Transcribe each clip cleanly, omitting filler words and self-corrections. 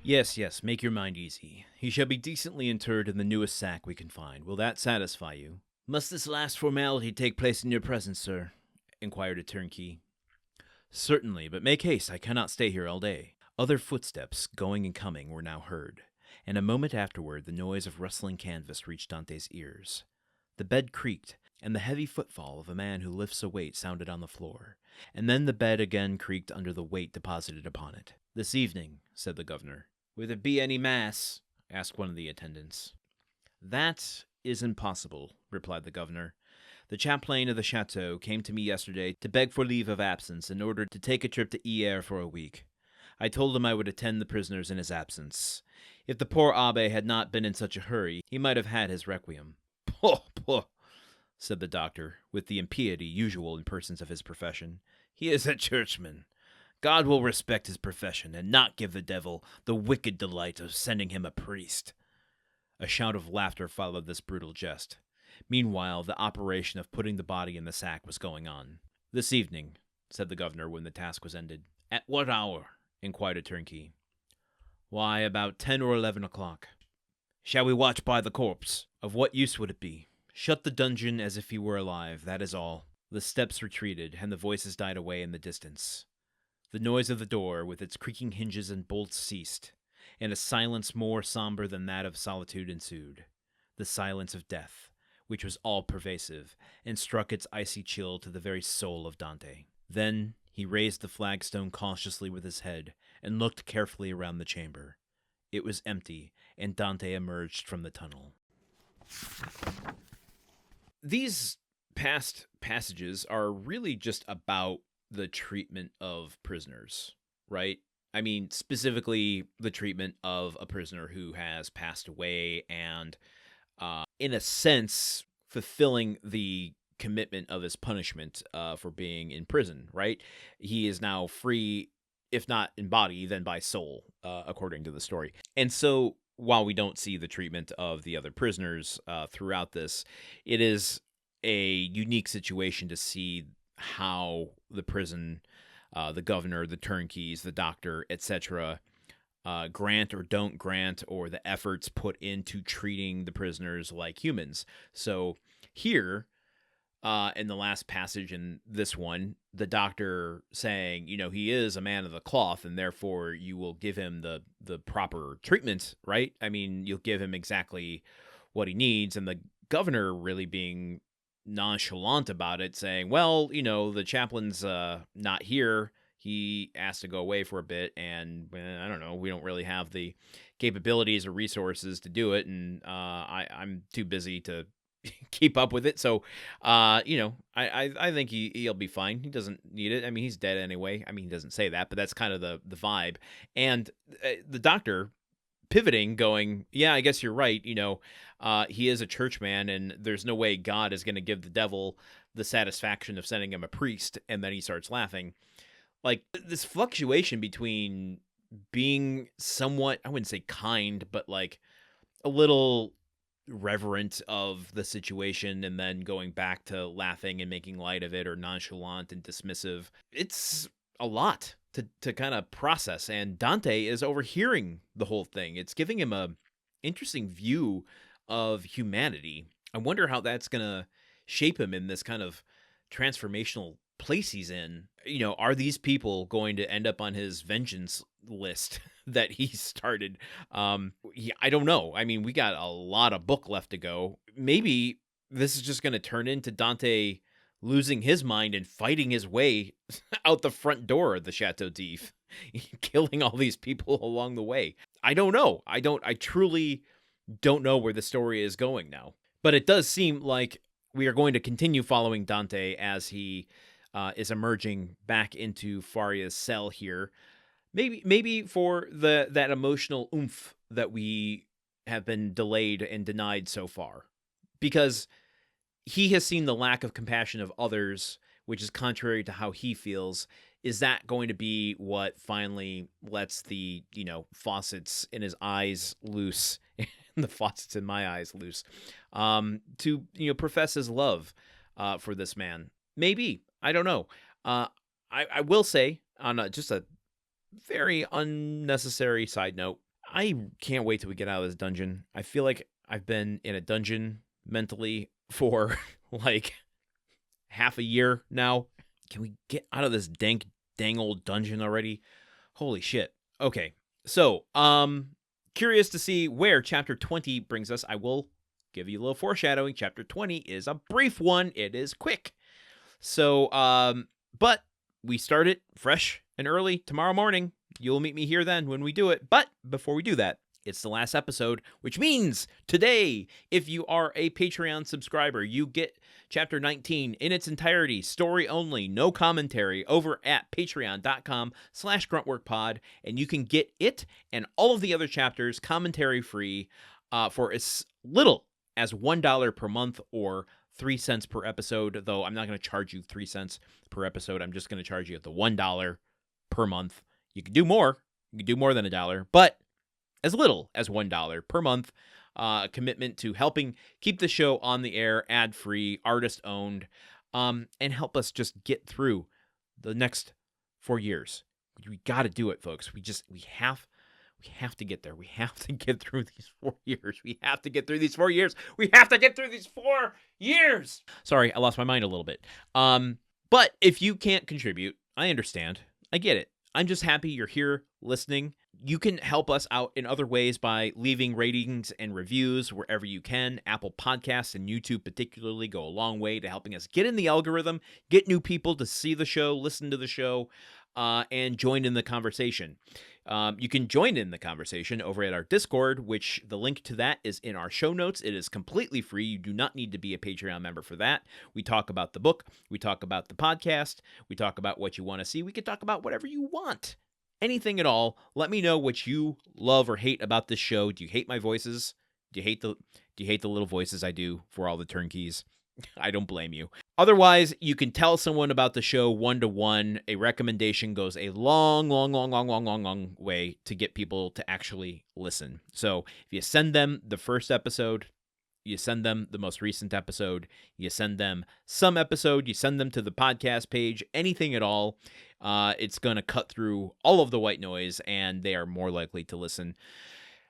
Yes, yes, make your mind easy. He shall be decently interred in the newest sack we can find. Will that satisfy you? Must this last formality take place in your presence, sir? Inquired a turnkey. Certainly, but make haste, I cannot stay here all day. Other footsteps, going and coming, were now heard, and a moment afterward the noise of rustling canvas reached Dante's ears. The bed creaked, and the heavy footfall of a man who lifts a weight sounded on the floor, and then the bed again creaked under the weight deposited upon it. This evening, said the governor. Will there be any mass? Asked one of the attendants. That is impossible, replied the governor. The chaplain of the chateau came to me yesterday to beg for leave of absence in order to take a trip to Hyères for a week. I told him I would attend the prisoners in his absence. If the poor abbé had not been in such a hurry, he might have had his requiem. Poh, poh, said the doctor, with the impiety usual in persons of his profession. He is a churchman. God will respect his profession, and not give the devil the wicked delight of sending him a priest. A shout of laughter followed this brutal jest. Meanwhile, the operation of putting the body in the sack was going on. This evening, said the governor when the task was ended. At what hour? Inquired a turnkey. Why, about 10 or 11 o'clock. Shall we watch by the corpse? Of what use would it be? Shut the dungeon as if he were alive, that is all. The steps retreated, and the voices died away in the distance. The noise of the door, with its creaking hinges and bolts, ceased, and a silence more somber than that of solitude ensued. The silence of death, which was all-pervasive, and struck its icy chill to the very soul of Dante. Then he raised the flagstone cautiously with his head, and looked carefully around the chamber. It was empty, and Dante emerged from the tunnel. These past passages are really just about the treatment of prisoners, right? I mean, specifically the treatment of a prisoner who has passed away and, in a sense, fulfilling the commitment of his punishment for being in prison, right? He is now free, if not in body, then by soul, according to the story. And so, while we don't see the treatment of the other prisoners throughout this, it is a unique situation to see how the prison, the governor, the turnkeys, the doctor, etc., grant or don't grant, or the efforts put into treating the prisoners like humans. So here, in the last passage in this one, the doctor saying, he is a man of the cloth, and therefore you will give him the proper treatment, right? I mean, you'll give him exactly what he needs, and the governor really being nonchalant about it, saying, well, the chaplain's not here. He asked to go away for a bit, and I don't know, we don't really have the capabilities or resources to do it, and I'm too busy to keep up with it. So, I think he'll be fine. He doesn't need it. I mean, he's dead anyway. I mean, he doesn't say that, but that's kind of the vibe. And the doctor pivoting, going, yeah, I guess you're right. He is a churchman, and there's no way God is going to give the devil the satisfaction of sending him a priest. And then he starts laughing. Like, this fluctuation between being somewhat, I wouldn't say kind, but like a little reverent of the situation, and then going back to laughing and making light of it, or nonchalant and dismissive. It's a lot to kind of process, and Dante is overhearing the whole thing. It's giving him a interesting view of humanity. I wonder how that's gonna shape him in this kind of transformational place he's in. Are these people going to end up on his vengeance list that he started? I don't know. I mean, we got a lot of book left to go. Maybe this is just going to turn into Dante losing his mind and fighting his way out the front door of the Chateau d'If, killing all these people along the way. I don't know. I truly don't know where the story is going now. But it does seem like we are going to continue following Dante as he is emerging back into Faria's cell here. Maybe for that emotional oomph that we have been delayed and denied so far. Because he has seen the lack of compassion of others, which is contrary to how he feels. Is that going to be what finally lets the, faucets in his eyes loose, the faucets in my eyes loose, to, profess his love for this man? Maybe. I don't know. I will say, on just a very unnecessary side note, I can't wait till we get out of this dungeon. I feel like I've been in a dungeon mentally for like half a year now. Can we get out of this dang old dungeon already? Holy shit. Okay. So, curious to see where chapter 20 brings us. I will give you a little foreshadowing. Chapter 20 is a brief one. It is quick. So, but we start it fresh and early tomorrow morning. You'll meet me here then when we do it. But before we do that, it's the last episode, which means today, if you are a Patreon subscriber, you get chapter 19 in its entirety, story only, no commentary, over at patreon.com/gruntworkpod. And you can get it and all of the other chapters commentary free for as little as $1 per month or 3 cents per episode, though I'm not going to charge you 3 cents per episode. I'm just going to charge you at the $1 per month. You can do more. You can do more than $1, but as little as $1 per month. A commitment to helping keep the show on the air, ad-free, artist-owned, and help us just get through the next 4 years. We got to do it, folks. We have to get there. We have to get through these 4 years. We have to get through these 4 years. We have to get through these 4 years. Sorry, I lost my mind a little bit. But if you can't contribute, I understand. I get it. I'm just happy you're here listening. You can help us out in other ways by leaving ratings and reviews wherever you can. Apple Podcasts and YouTube particularly go a long way to helping us get in the algorithm, get new people to see the show, listen to the show, and join in the conversation. You can join in the conversation over at our Discord, which the link to that is in our show notes. It is completely free. You do not need to be a Patreon member for that. We talk about the book. We talk about the podcast. We talk about what you want to see. We can talk about whatever you want. Anything at all. Let me know what you love or hate about this show. Do you hate my voices? Do you hate the little voices I do for all the turnkeys? I don't blame you. Otherwise, you can tell someone about the show one-to-one. A recommendation goes a long way to get people to actually listen. So if you send them the first episode, you send them the most recent episode, you send them some episode, you send them to the podcast page, anything at all, it's going to cut through all of the white noise, and they are more likely to listen.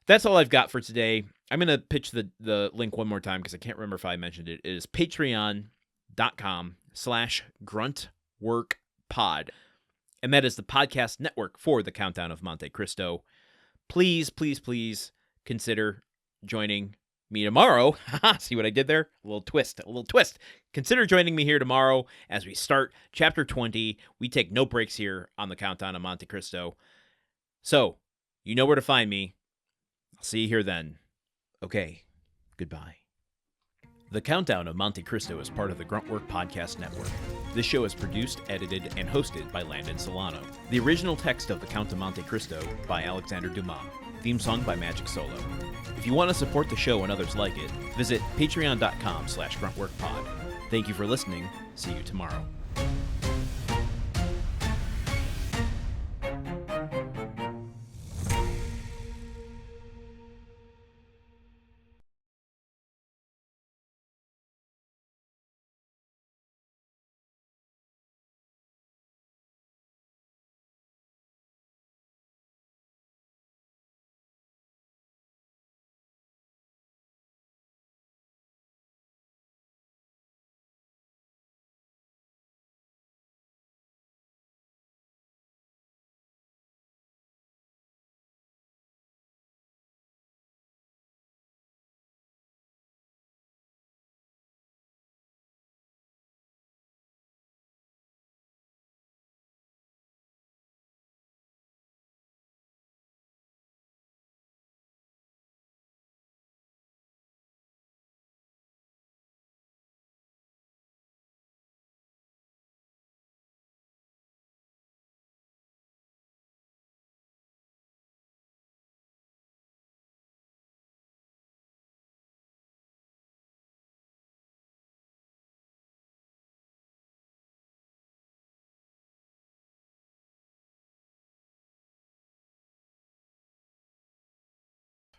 That's all I've got for today. I'm going to pitch the link one more time because I can't remember if I mentioned it. It is patreon.com/gruntworkpod. And that is the podcast network for the Countdown of Monte Cristo. Please, please, please consider joining me tomorrow. See what I did there? A little twist. Consider joining me here tomorrow as we start chapter 20. We take no breaks here on the Countdown of Monte Cristo. So, you know where to find me. I'll see you here then. Okay, goodbye. The Countdown of Monte Cristo is part of the Gruntwork Podcast Network. This show is produced, edited, and hosted by Landon Solano. The original text of The Count of Monte Cristo by Alexandre Dumas. Theme song by Magic Solo. If you want to support the show and others like it, visit patreon.com/gruntworkpod. Thank you for listening. See you tomorrow.